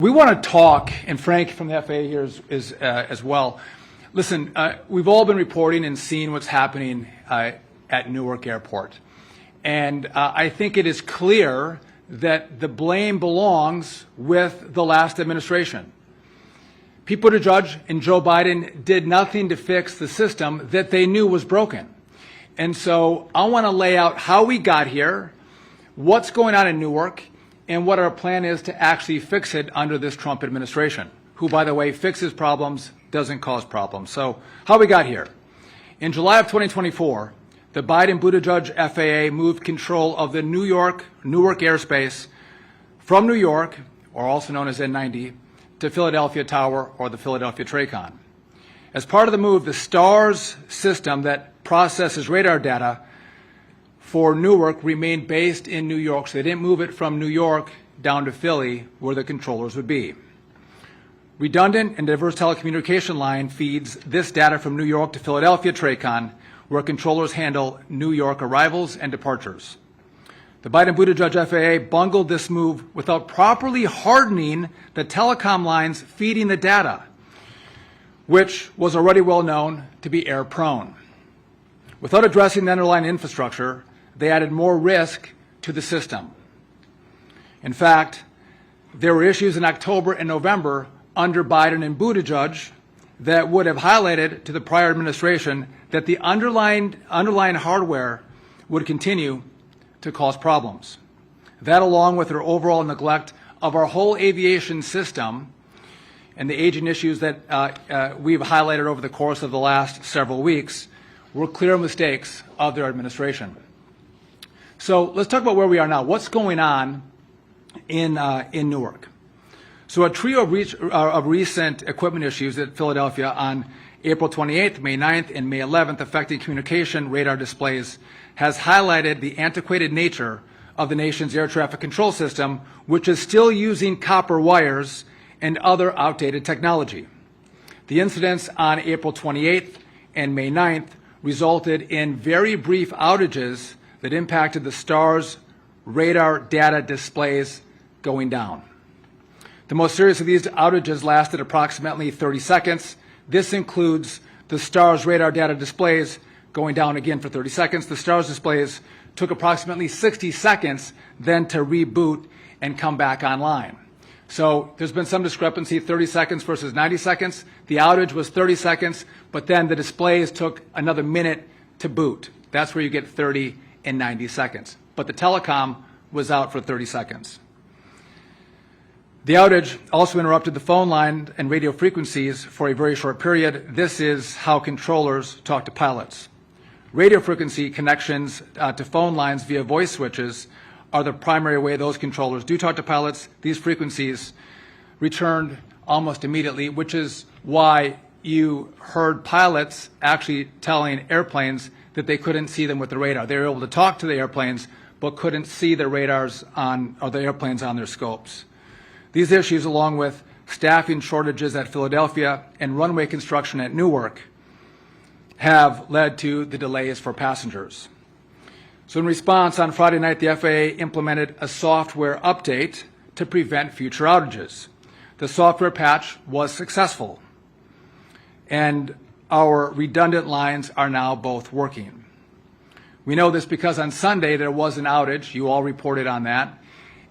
We want to talk, and Frank from the FAA here is as well. Listen, we've all been reporting and seeing what's happening at Newark Airport. And I think it is clear that the blame belongs with the last administration. Pete Buttigieg and Joe Biden did nothing to fix the system that they knew was broken. And so I want to lay out how we got here, what's going on in Newark, and what our plan is to actually fix it under this Trump administration, who, by the way, fixes problems, doesn't cause problems. So how we got here. In July of 2024, the Biden-Buttigieg FAA moved control of the Newark airspace from New York, or also known as N90, to Philadelphia Tower or the Philadelphia TRACON. As part of the move, the STARS system that processes radar data for Newark remained based in New York, so they didn't move it from New York down to Philly, where the controllers would be. Redundant and diverse telecommunication line feeds this data from New York to Philadelphia TRACON, where controllers handle New York arrivals and departures. The Biden-Buttigieg FAA bungled this move without properly hardening the telecom lines feeding the data, which was already well known to be error-prone. Without addressing the underlying infrastructure, they added more risk to the system. In fact, there were issues in October and November under Biden and Buttigieg that would have highlighted to the prior administration that the underlying hardware would continue to cause problems. That, along with their overall neglect of our whole aviation system and the aging issues that we've highlighted over the course of the last several weeks, were clear mistakes of their administration. So let's talk about where we are now. What's going on in Newark? So a trio of recent equipment issues at Philadelphia on April 28th, May 9th, and May 11th affecting communication radar displays has highlighted the antiquated nature of the nation's air traffic control system, which is still using copper wires and other outdated technology. The incidents on April 28th and May 9th resulted in very brief outages that impacted the STARS radar data displays going down. The most serious of these outages lasted approximately 30 seconds. This includes the STARS radar data displays going down again for 30 seconds. The STARS displays took approximately 60 seconds then to reboot and come back online. So there's been some discrepancy, 30 seconds versus 90 seconds. The outage was 30 seconds, but then the displays took another minute to boot. That's where you get 30 and 90 seconds. But the telecom was out for 30 seconds. The outage also interrupted the phone line and radio frequencies for a very short period. This is how controllers talk to pilots. Radio frequency connections to phone lines via voice switches are the primary way those controllers do talk to pilots. These frequencies returned almost immediately, which is why you heard pilots actually telling airplanes that they couldn't see them with the radar. They were able to talk to the airplanes, but couldn't see the radars or the airplanes on their scopes. These issues, along with staffing shortages at Philadelphia and runway construction at Newark, have led to the delays for passengers. So in response, on Friday night, the FAA implemented a software update to prevent future outages. The software patch was successful, and our redundant lines are now both working. We know this because on Sunday there was an outage. You all reported on that.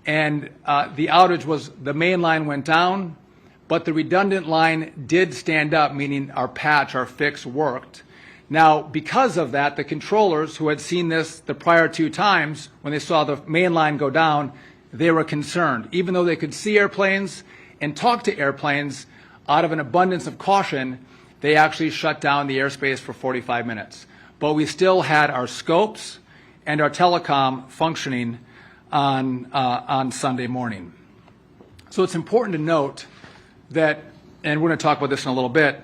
And the outage was the main line went down, but the redundant line did stand up, meaning our patch, our fix worked. Now, because of that, the controllers who had seen this the prior two times, when they saw the main line go down, they were concerned. Even though they could see airplanes and talk to airplanes, out of an abundance of caution, they actually shut down the airspace for 45 minutes. But we still had our scopes and our telecom functioning on Sunday morning. So it's important to note that, and we're going to talk about this in a little bit,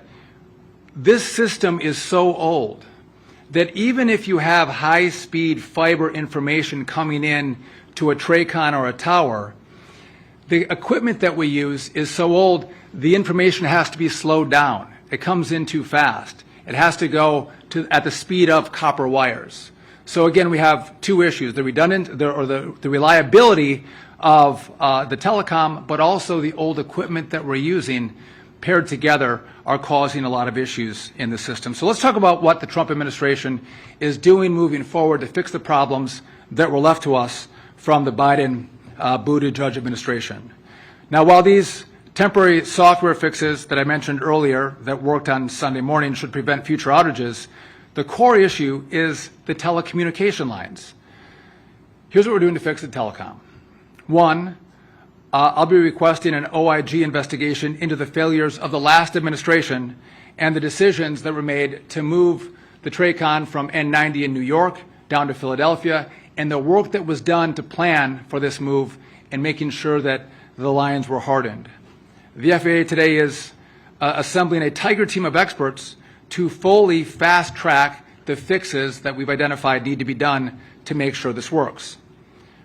this system is so old that even if you have high-speed fiber information coming in to a TRACON or a tower, the equipment that we use is so old, the information has to be slowed down. It comes in too fast. It has to go at the speed of copper wires. So again, we have two issues: the reliability of the telecom, but also the old equipment that we're using paired together are causing a lot of issues in the system. So let's talk about what the Trump administration is doing moving forward to fix the problems that were left to us from the Biden-Buttigieg administration. Now, while these temporary software fixes that I mentioned earlier that worked on Sunday morning should prevent future outages, the core issue is the telecommunication lines. Here's what we're doing to fix the telecom. One, I'll be requesting an OIG investigation into the failures of the last administration and the decisions that were made to move the TRACON from N90 in New York down to Philadelphia, and the work that was done to plan for this move and making sure that the lines were hardened. The FAA today is assembling a tiger team of experts to fully fast-track the fixes that we've identified need to be done to make sure this works.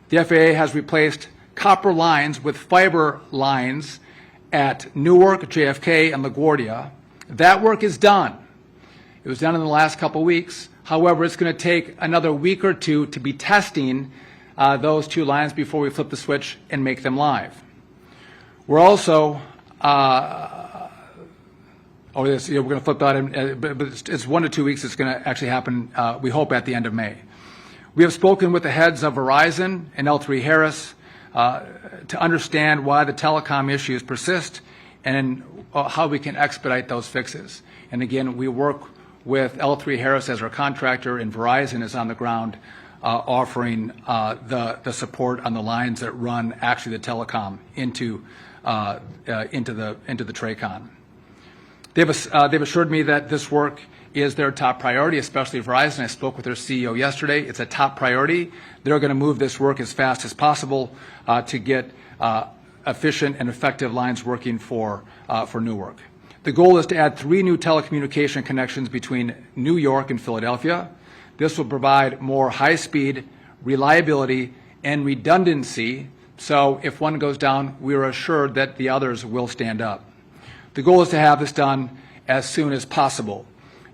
The FAA has replaced copper lines with fiber lines at Newark, JFK, and LaGuardia. That work is done. It was done in the last couple weeks. However, it's going to take another week or two to be testing those two lines before we flip the switch and make them live. We're also, we're going to flip that, but it's 1 to 2 weeks. It's going to actually happen, we hope, at the end of May. We have spoken with the heads of Verizon and L3 Harris to understand why the telecom issues persist and how we can expedite those fixes. And again, we work with L3 Harris as our contractor, and Verizon is on the ground offering the support on the lines that run actually the telecom into the TRACON. They've assured me that this work is their top priority, especially Verizon. I spoke with their CEO yesterday. It's a top priority. They're going to move this work as fast as possible to get efficient and effective lines working for Newark. The goal is to add 3 new telecommunication connections between New York and Philadelphia. This will provide more high-speed, reliability, and redundancy, so if one goes down, we are assured that the others will stand up. The goal is to have this done as soon as possible.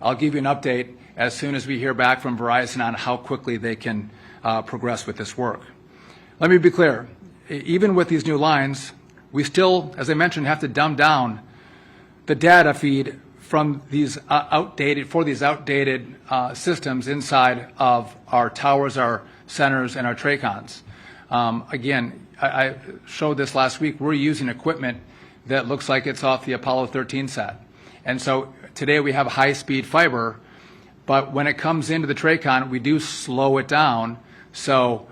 I'll give you an update as soon as we hear back from Verizon on how quickly they can progress with this work. Let me be clear. Even with these new lines, we still, as I mentioned, have to dumb down the data feed from these outdated systems inside of our towers, our centers, and our TRACONs. Again, I showed this last week. We're using equipment that looks like it's off the Apollo 13 set. And so today we have high-speed fiber, but when it comes into the TRACON, we do slow it down so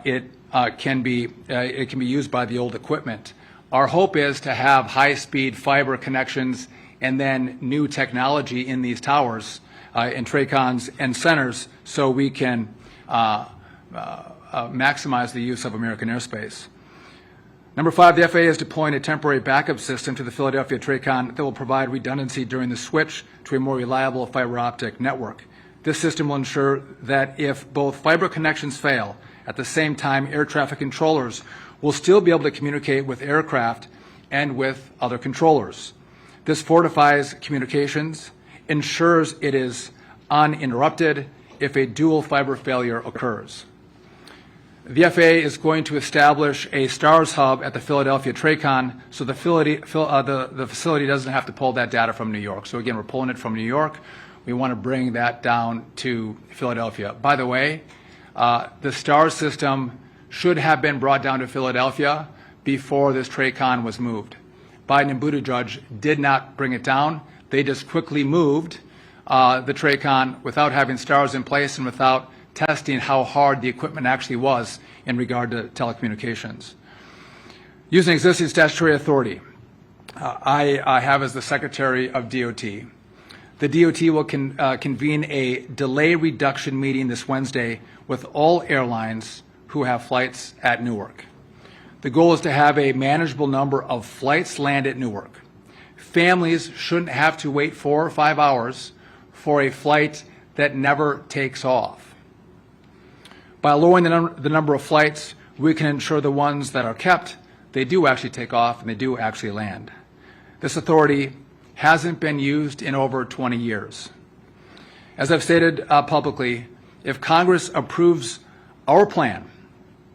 it can be used by the old equipment. Our hope is to have high-speed fiber connections and then new technology in these towers, in TRACONs and centers, so we can maximize the use of American airspace. Number 5, the FAA is deploying a temporary backup system to the Philadelphia TRACON that will provide redundancy during the switch to a more reliable fiber optic network. This system will ensure that if both fiber connections fail, at the same time, air traffic controllers will still be able to communicate with aircraft and with other controllers. This fortifies communications, ensures it is uninterrupted if a dual fiber failure occurs. The FAA is going to establish a STARS hub at the Philadelphia TRACON so the facility doesn't have to pull that data from New York. So again, we're pulling it from New York. We want to bring that down to Philadelphia. By the way, the STARS system should have been brought down to Philadelphia before this TRACON was moved. Biden and Buttigieg did not bring it down. They just quickly moved the TRACON without having STARS in place and without testing how hard the equipment actually was in regard to telecommunications. Using existing statutory authority, I have as the Secretary of DOT. The DOT will convene a delay reduction meeting this Wednesday with all airlines who have flights at Newark. The goal is to have a manageable number of flights land at Newark. Families shouldn't have to wait 4 or 5 hours for a flight that never takes off. By lowering the number of flights, we can ensure the ones that are kept, they do actually take off and they do actually land. This authority hasn't been used in over 20 years. As I've stated publicly, if Congress approves our plan,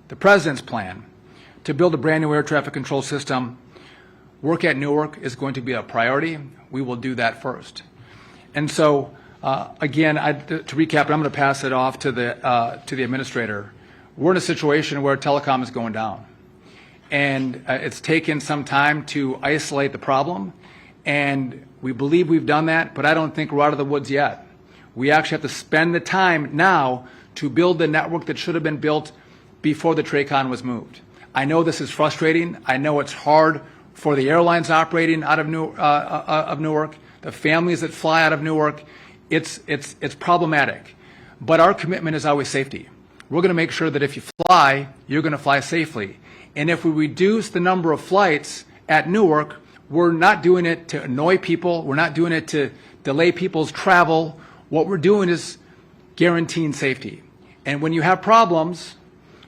the President's plan, to build a brand new air traffic control system, work at Newark is going to be a priority. We will do that first. And so, again, to recap, I'm going to pass it off to the administrator. We're in a situation where telecom is going down. And it's taken some time to isolate the problem. And we believe we've done that, but I don't think we're out of the woods yet. We actually have to spend the time now to build the network that should have been built before the TRACON was moved. I know this is frustrating. I know it's hard for the airlines operating out of Newark, the families that fly out of Newark. It's problematic. But our commitment is always safety. We're going to make sure that if you fly, you're going to fly safely. And if we reduce the number of flights at Newark, we're not doing it to annoy people. We're not doing it to delay people's travel. What we're doing is guaranteeing safety. And when you have problems,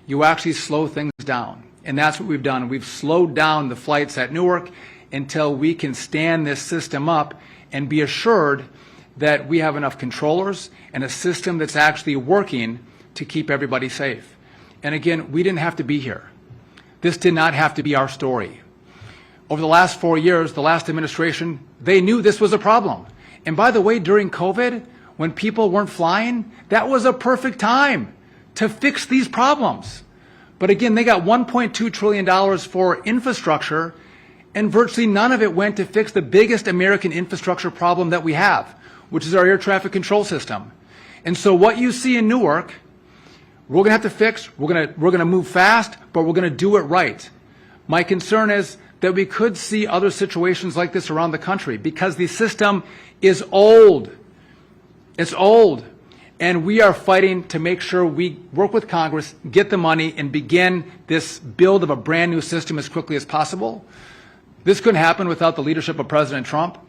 you actually slow things down. And that's what we've done. We've slowed down the flights at Newark until we can stand this system up and be assured that we have enough controllers and a system that's actually working to keep everybody safe. And again, we didn't have to be here. This did not have to be our story. Over the last 4 years, the last administration, they knew this was a problem. And by the way, during COVID, when people weren't flying, that was a perfect time to fix these problems. But again, they got $1.2 trillion for infrastructure, and virtually none of it went to fix the biggest American infrastructure problem that we have, which is our air traffic control system. And so what you see in Newark, we're going to have to fix. We're going to move fast, but we're going to do it right. My concern is that we could see other situations like this around the country because the system is old. It's old. And we are fighting to make sure we work with Congress, get the money, and begin this build of a brand new system as quickly as possible. This couldn't happen without the leadership of President Trump,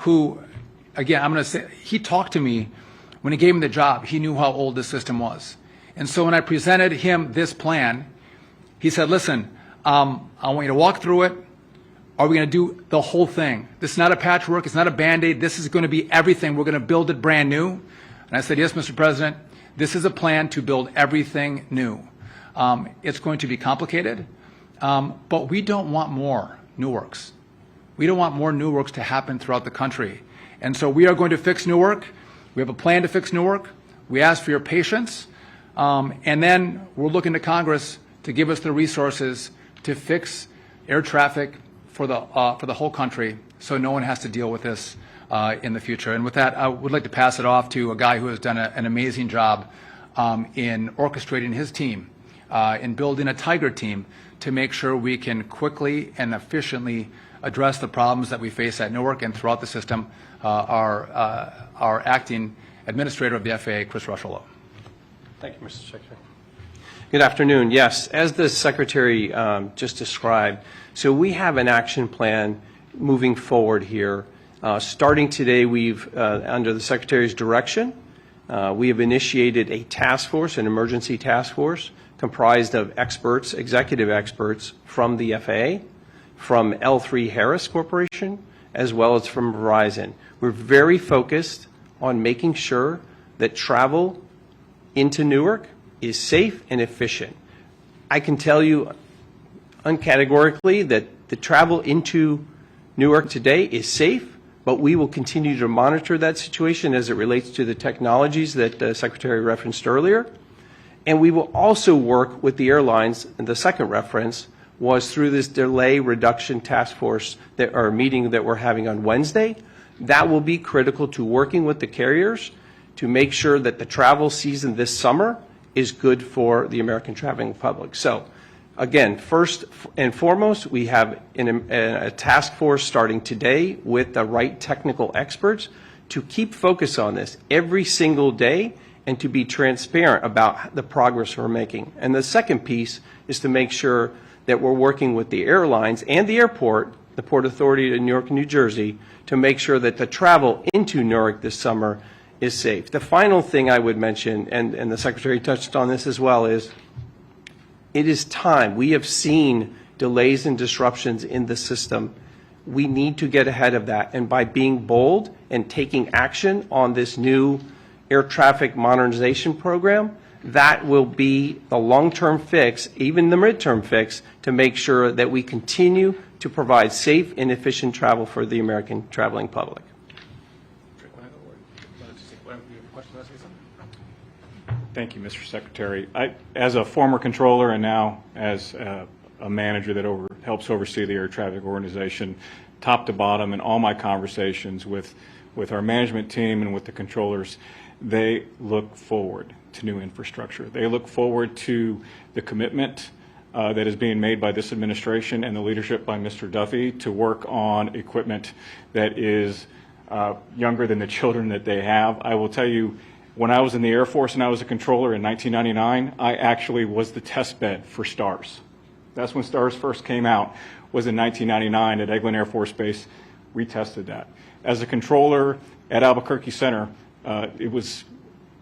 who, again, I'm going to say, he talked to me when he gave me the job. He knew how old this system was. And so when I presented him this plan, he said, listen, I want you to walk through it. Are we going to do the whole thing? This is not a patchwork. It's not a Band-Aid. This is going to be everything. We're going to build it brand new. And I said, yes, Mr. President, this is a plan to build everything new. It's going to be complicated, but we don't want more Newarks. We don't want more Newarks to happen throughout the country. And so we are going to fix Newark. We have a plan to fix Newark. We ask for your patience. And then we're looking to Congress to give us the resources to fix air traffic for the whole country so no one has to deal with this in the future. And with that, I would like to pass it off to a guy who has done an amazing job in orchestrating his team, in building a Tiger team to make sure we can quickly and efficiently address the problems that we face at Newark and throughout the system. Our acting administrator of the FAA, Chris Rusholo. Thank you, Mr. Secretary. Good afternoon. Yes, as the Secretary just described, so we have an action plan moving forward here. Starting today, we've, under the Secretary's direction, we have initiated a task force, an emergency task force, comprised of experts, executive experts from the FAA, from L3 Harris Corporation, as well as from Verizon. We're very focused on making sure that travel into Newark is safe and efficient. I can tell you uncategorically that the travel into Newark today is safe, but we will continue to monitor that situation as it relates to the technologies that the Secretary referenced earlier. And we will also work with the airlines, and the second reference was through this delay reduction task force or meeting that we're having on Wednesday. That will be critical to working with the carriers to make sure that the travel season this summer is good for the American traveling public. So, again, first and foremost, we have a task force starting today with the right technical experts to keep focus on this every single day and to be transparent about the progress we're making. And the second piece is to make sure that we're working with the airlines and the airport, the Port Authority of Newark, New Jersey, to make sure that the travel into Newark this summer is safe. The final thing I would mention, and the Secretary touched on this as well, is it is time. We have seen delays and disruptions in the system. We need to get ahead of that. And by being bold and taking action on this new air traffic modernization program, that will be the long-term fix, even the midterm fix, to make sure that we continue to provide safe and efficient travel for the American traveling public. Thank you, Mr. Secretary. As a former controller and now as a manager that helps oversee the air traffic organization, top to bottom, in all my conversations with our management team and with the controllers, they look forward to new infrastructure. They look forward to the commitment that is being made by this administration and the leadership by Mr. Duffy to work on equipment that is younger than the children that they have. I will tell you, when I was in the Air Force and I was a controller in 1999, I actually was the test bed for STARS. That's when STARS first came out, was in 1999 at Eglin Air Force Base. We tested that. As a controller at Albuquerque Center, it was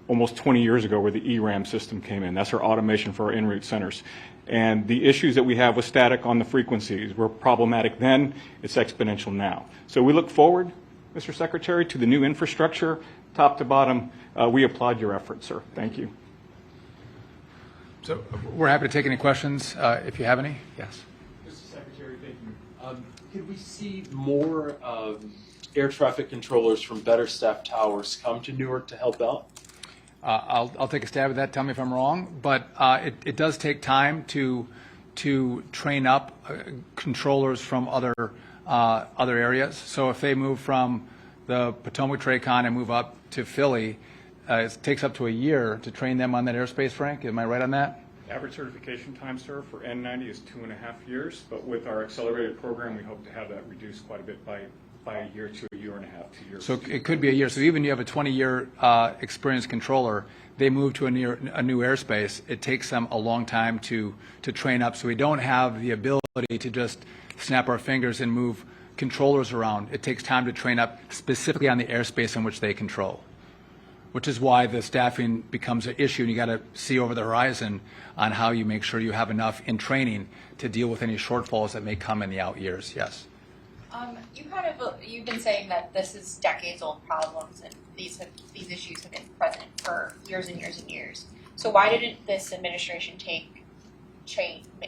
almost 20 years ago where the ERAM system came in. That's our automation for our en route centers. And the issues that we have with static on the frequencies were problematic then. It's exponential now. So we look forward, Mr. Secretary, to the new infrastructure, top to bottom. We applaud your efforts, sir. Thank you. So we're happy to take any questions if you have any. Yes. Mr. Secretary, thank you. Could we see more air traffic controllers from better staffed towers come to Newark to help out? I'll take a stab at that. Tell me if I'm wrong, but it does take time to train up controllers from other areas. So if they move from the Potomac Tracon and move up to Philly, it takes up to a year to train them on that airspace, Frank. Am I right on that? Average certification time, sir, for N90 is 2.5 years, but with our accelerated program, we hope to have that reduced quite a bit by a year to a year and a half, 2 years. So it could be a year. So even you have a 20-year experienced controller, they move to a new airspace. It takes them a long time to train up. So we don't have the ability to just snap our fingers and move controllers around. It takes time to train up specifically on the airspace in which they control, which is why the staffing becomes an issue, and you got to see over the horizon on how you make sure you have enough in training to deal with any shortfalls that may come in the out years. Yes. You've been saying that this is decades-old problems, and these issues have been present for years and years and years. So why didn't this administration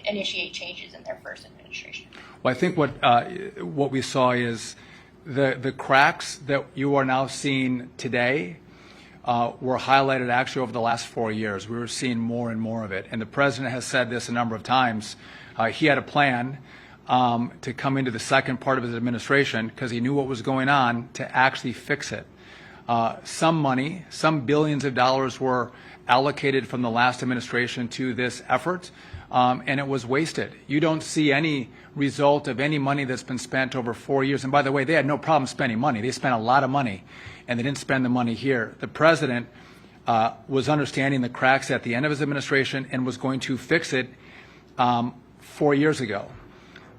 initiate changes in their first administration? Well, I think what we saw is the cracks that you are now seeing today were highlighted actually over the last 4 years. We were seeing more and more of it. And the president has said this a number of times. He had a plan to come into the second part of his administration because he knew what was going on to actually fix it. Some money, some billions of dollars were allocated from the last administration to this effort, and it was wasted. You don't see any result of any money that's been spent over 4 years. And by the way, they had no problem spending money. They spent a lot of money, and they didn't spend the money here. The president was understanding the cracks at the end of his administration and was going to fix it 4 years ago.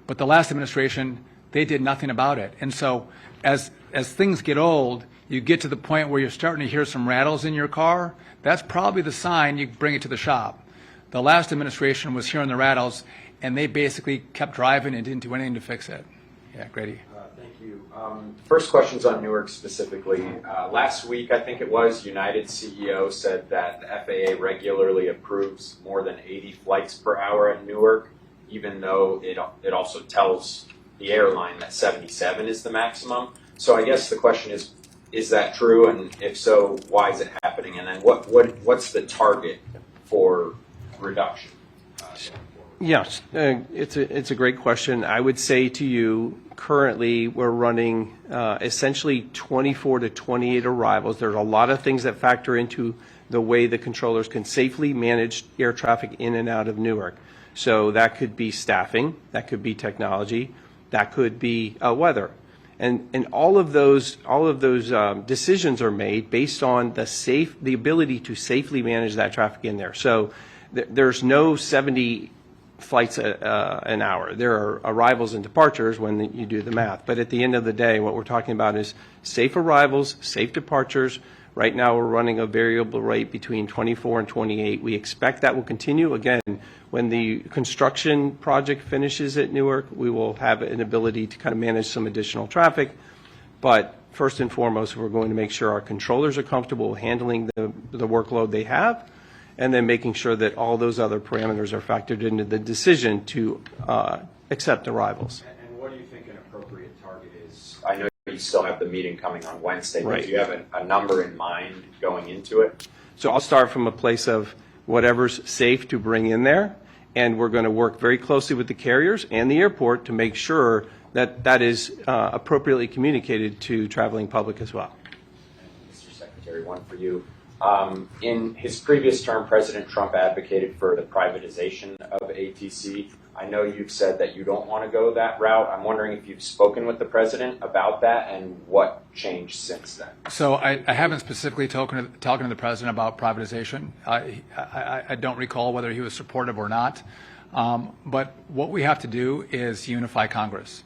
But the last administration, they did nothing about it. And so as things get old, you get to the point where you're starting to hear some rattles in your car. That's probably the sign you bring it to the shop. The last administration was hearing the rattles, and they basically kept driving and didn't do anything to fix it. Yeah, Grady. Thank you. First question's on Newark specifically. Last week, I think it was, United CEO said that the FAA regularly approves more than 80 flights per hour in Newark, even though it also tells the airline that 77 is the maximum. So I guess the question is that true? And if so, why is it happening? And then what's the target for reduction? Yes, it's a great question. I would say to you, currently we're running essentially 24 to 28 arrivals. There's a lot of things that factor into the way the controllers can safely manage air traffic in and out of Newark. So that could be staffing, that could be technology, that could be weather. And all of those decisions are made based on the ability to safely manage that traffic in there. So there's no 70 flights an hour. There are arrivals and departures when you do the math. But at the end of the day, what we're talking about is safe arrivals, safe departures. Right now we're running a variable rate between 24 and 28. We expect that will continue. Again, when the construction project finishes at Newark, we will have an ability to kind of manage some additional traffic. But first and foremost, we're going to make sure our controllers are comfortable handling the workload they have. and then making sure that all those other parameters are factored into the decision to accept arrivals. And what do you think an appropriate target is? I know you still have the meeting coming on Wednesday, Right. but do you have a number in mind going into it? So I'll start from a place of whatever's safe to bring in there, and we're going to work very closely with the carriers and the airport to make sure that that is appropriately communicated to traveling public as well. Mr. Secretary, one for you. In his previous term, President Trump advocated for the privatization of ATC. I know you've said that you don't want to go that route. I'm wondering if you've spoken with the president about that and what changed since then. So I haven't specifically talking to the president about privatization. I don't recall whether he was supportive or not. But what we have to do is unify Congress.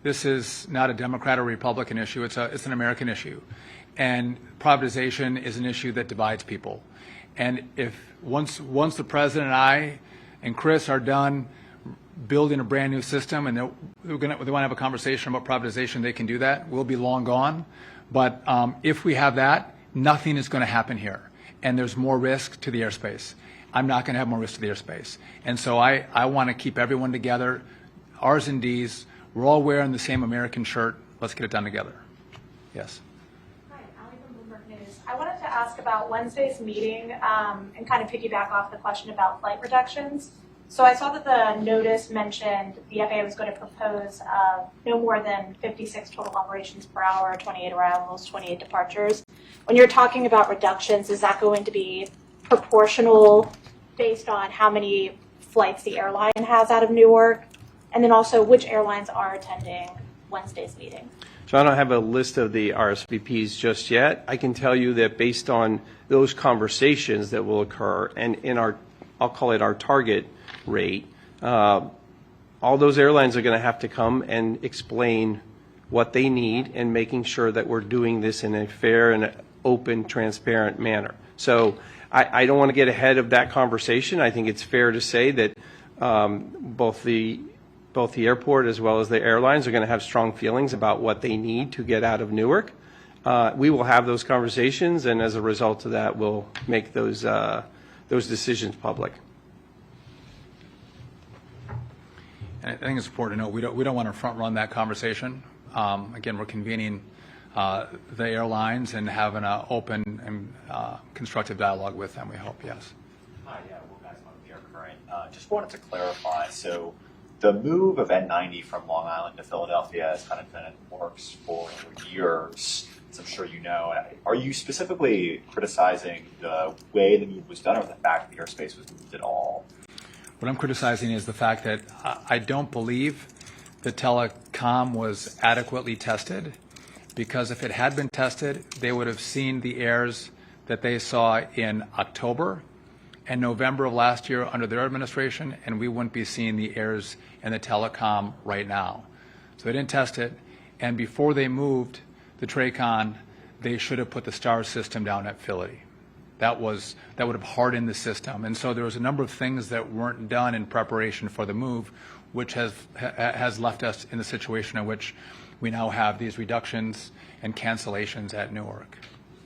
This is not a Democrat or Republican issue. It's an American issue. And privatization is an issue that divides people. And if once the president and I and Chris are done building a brand new system and they want to have a conversation about privatization, they can do that. We'll be long gone. But if we have that, nothing is going to happen here. And there's more risk to the airspace. I'm not going to have more risk to the airspace. And so I want to keep everyone together, R's and D's. We're all wearing the same American shirt. Let's get it done together. Yes. Hi, Ali from Bloomberg News. I wanted to ask about Wednesday's meeting and kind of piggyback off the question about flight reductions. So I saw that the notice mentioned the FAA was going to propose no more than 56 total operations per hour, 28 arrivals, 28 departures. When you're talking about reductions, is that going to be proportional based on how many flights the airline has out of Newark? And then also which airlines are attending Wednesday's meeting? So I don't have a list of the RSVPs just yet. I can tell you that based on those conversations that will occur and in our, I'll call it our target rate, all those airlines are going to have to come and explain what they need and making sure that we're doing this in a fair and open, transparent manner. So I don't want to get ahead of that conversation. I think it's fair to say that both the airport as well as the airlines are going to have strong feelings about what they need to get out of Newark. We will have those conversations, and as a result of that, we'll make those decisions public. And I think it's important to note we don't want to front run that conversation. Again, we're convening the airlines and having an open and constructive dialogue with them. We hope. Yes. Hi, yeah, Will Geisman with the Air Current. Just wanted to clarify. So, the move of N90 from Long Island to Philadelphia has kind of been in the works for years, as I'm sure you know. Are you specifically criticizing the way the move was done, or the fact that the airspace was moved at all? What I'm criticizing is the fact that I don't believe the telecom was adequately tested, because if it had been tested, they would have seen the errors that they saw in October and November of last year under their administration, and we wouldn't be seeing the errors in the telecom right now. So they didn't test it, and before they moved the TRACON, they should have put the STAR system down at Philly. That would have hardened the system. And so there was a number of things that weren't done in preparation for the move, which has left us in the situation in which we now have these reductions and cancellations at Newark.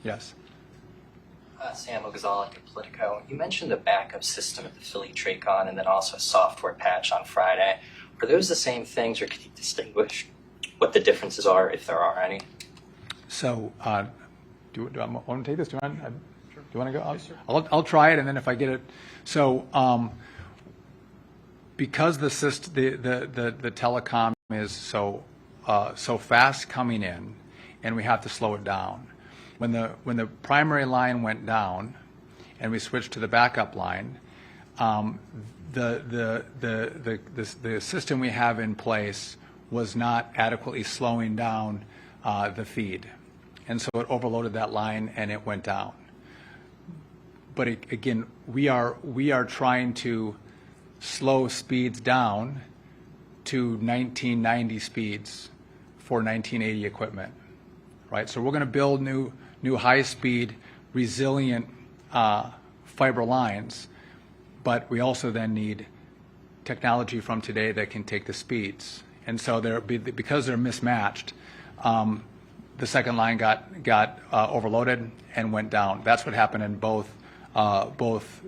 Yes. Sam Ogazalik at Politico. You mentioned a backup system at the Philly TRACON and then also a software patch on Friday. Are those the same things, or can you distinguish what the differences are, if there are any? So do I want to take this? Do you want to go? I'll try it, and then if I get it. So because the telecom is so fast coming in, and we have to slow it down. When the primary line went down, and we switched to the backup line, the system we have in place was not adequately slowing down the feed, and so it overloaded that line and it went down. But again, we are trying to slow speeds down to 1990 speeds for 1980 equipment, right? So we're going to build new high-speed, resilient fiber lines, but we also then need technology from today that can take the speeds. And so because they're mismatched, the second line got overloaded and went down. That's what happened in both both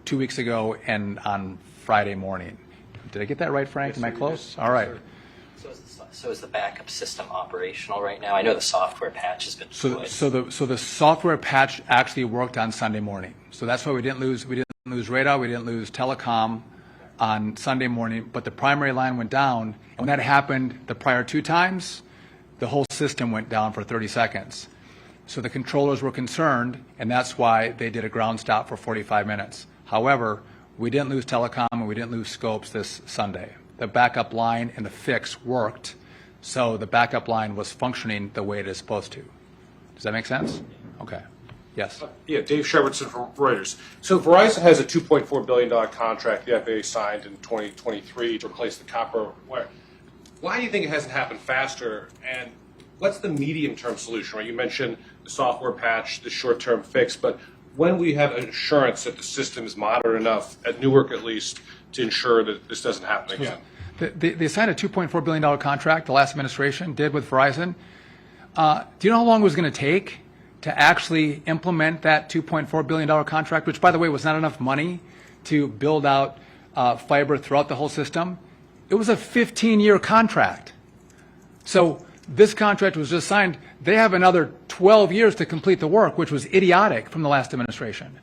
2 weeks ago and on Friday morning. Did I get that right, Frank? Am I close? All right. So is the backup system operational right now? I know the software patch has been deployed. So the software patch actually worked on Sunday morning. So that's why we didn't lose radar, we didn't lose telecom on Sunday morning, but the primary line went down. And when that happened the prior 2 times, the whole system went down for 30 seconds. So the controllers were concerned, and that's why they did a ground stop for 45 minutes. However, we didn't lose telecom and we didn't lose scopes this Sunday. The backup line and the fix worked, so the backup line was functioning the way it is supposed to. Does that make sense? Okay. Yes. Yeah, Dave Shepardson from Reuters. So Verizon has a $2.4 billion contract the FAA signed in 2023 to replace the copper wire. Why do you think it hasn't happened faster? And what's the medium-term solution? Right? You mentioned the software patch, the short-term fix, but when we have assurance that the system is modern enough, at Newark at least, to ensure that this doesn't happen again? They signed a $2.4 billion contract, the last administration did with Verizon. Do you know how long it was going to take to actually implement that $2.4 billion contract, which, by the way, was not enough money to build out fiber throughout the whole system? It was a 15-year contract. So this contract was just signed. They have another 12 years to complete the work, which was idiotic from the last administration.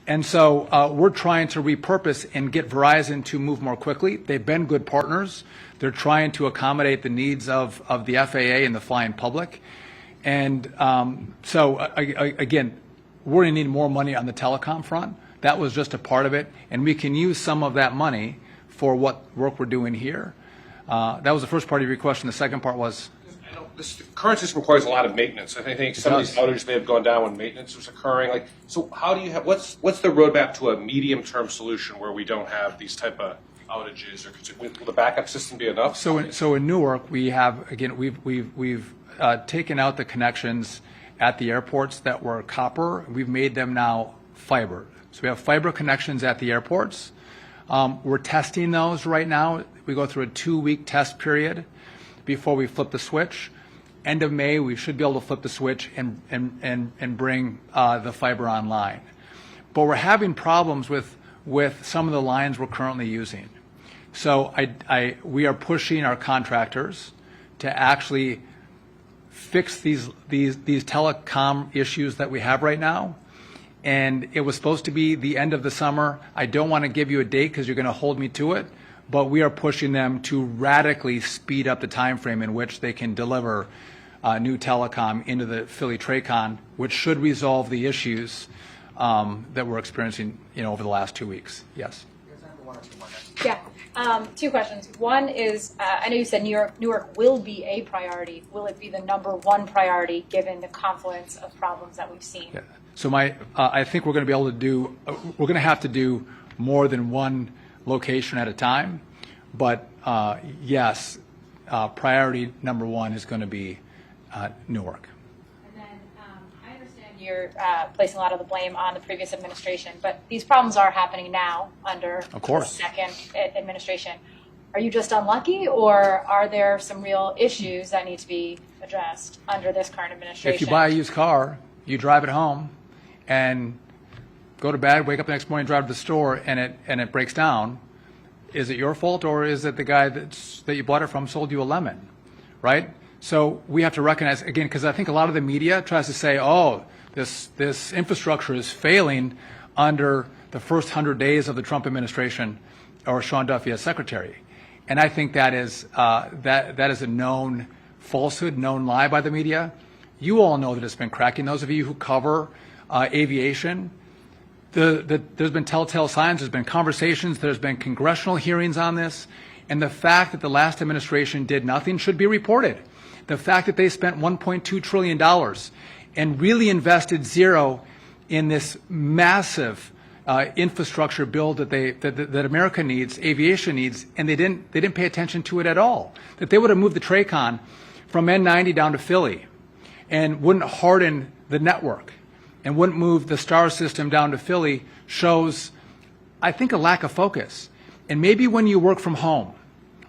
And so we're trying to repurpose and get Verizon to move more quickly. They've been good partners. They're trying to accommodate the needs of the FAA and the flying public. And again, we're going to need more money on the telecom front. That was just a part of it. And we can use some of that money for what work we're doing here. That was the first part of your question. The second part was? This current system requires a lot of maintenance. I think some of these outages may have gone down when maintenance was occurring. So how do you have, what's the roadmap to a medium-term solution where we don't have these type of outages? Or will the backup system be enough? So in Newark, we have, again, we've taken out the connections at the airports that were copper. We've made them now fiber. So we have fiber connections at the airports. We're testing those right now. We go through a 2-week test period before we flip the switch. End of May, we should be able to flip the switch and bring the fiber online. But we're having problems with some of the lines we're currently using. So we are pushing our contractors to actually fix these telecom issues that we have right now. And it was supposed to be the end of the summer. I don't want to give you a date because you're going to hold me to it, but we are pushing them to radically speed up the time frame in which they can deliver new telecom into the Philly TRACON, which should resolve the issues that we're experiencing, over the last 2 weeks. Yes. Yeah. 2 questions. One is, I know you said Newark will be a priority. Will it be the #1 priority given the confluence of problems that we've seen? Yeah. So I think we're going to be able to do. We're going to have to do more than one location at a time, but yes, priority #1 is going to be Newark. And then I understand you're placing a lot of the blame on the previous administration, but these problems are happening now under the second administration. Are you just unlucky, or are there some real issues that need to be addressed under this current administration? If you buy a used car, you drive it home, and go to bed, wake up the next morning, drive to the store, and it breaks down, is it your fault, or is it the guy that you bought it from sold you a lemon, right? So we have to recognize, again, because I think a lot of the media tries to say, oh, this infrastructure is failing under the first 100 days of the Trump administration or Sean Duffy as secretary. And I think that is a known falsehood, known lie by the media. You all know that it's been cracking. Those of you who cover aviation, there's been telltale signs, there's been conversations, there's been congressional hearings on this, and the fact that the last administration did nothing should be reported. The fact that they spent $1.2 trillion and really invested zero in this massive infrastructure build that America needs, aviation needs, and they didn't pay attention to it at all. That they would have moved the TRACON from N90 down to Philly and wouldn't harden the network and wouldn't move the STAR system down to Philly shows, I think, a lack of focus. And maybe when you work from home,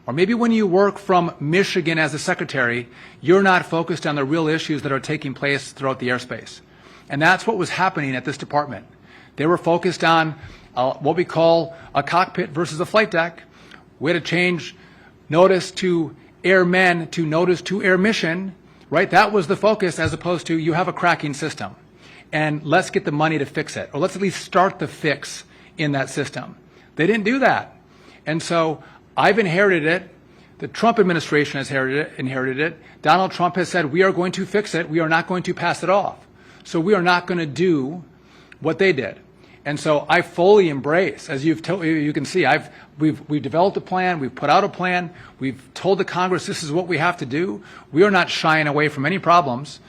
or maybe when you work from Michigan as a secretary, you're not focused on the real issues that are taking place throughout the airspace. And that's what was happening at this department. They were focused on what we call a cockpit versus a flight deck. We had to change notice to airmen to notice to air mission, right? That was the focus, as opposed to you have a cracking system and let's get the money to fix it, or let's at least start the fix in that system. They didn't do that. And so I've inherited it. The Trump administration has inherited it. Donald Trump has said, we are going to fix it. We are not going to pass it off. So we are not going to do what they did. And so I fully embrace, as you can see, we've developed a plan, we've put out a plan, we've told the Congress this is what we have to do. We are not shying away from any problems,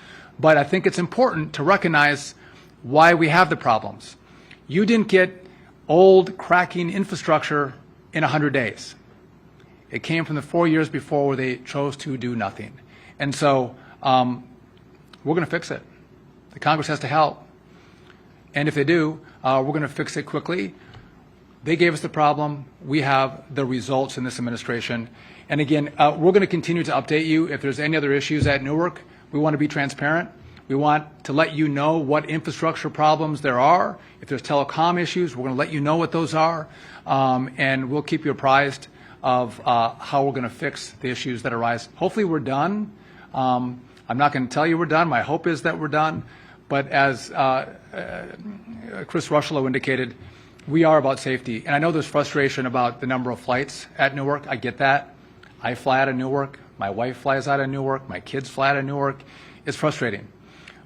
but I think it's important to recognize why we have the problems. You didn't get old, cracking infrastructure in 100 days. It came from the 4 years before where they chose to do nothing. And so we're going to fix it. The Congress has to help. And if they do, we're going to fix it quickly. They gave us the problem. We have the results in this administration. And again, we're going to continue to update you. If there's any other issues at Newark, we want to be transparent. We want to let you know what infrastructure problems there are. If there's telecom issues, we're going to let you know what those are. And we'll keep you apprised of how we're going to fix the issues that arise. Hopefully we're done. I'm not going to tell you we're done. My hope is that we're done. But as Chris Rushlow indicated, we are about safety. And I know there's frustration about the number of flights at Newark. I get that. I fly out of Newark. My wife flies out of Newark. My kids fly out of Newark. It's frustrating.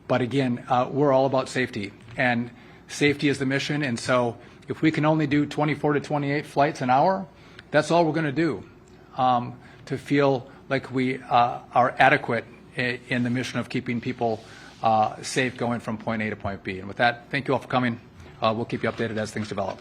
But again, we're all about safety. And safety is the mission. And so if we can only do 24 to 28 flights an hour, that's all we're going to do to feel like we are adequate in the mission of keeping people safe going from point A to point B. And with that, thank you all for coming. We'll keep you updated as things develop.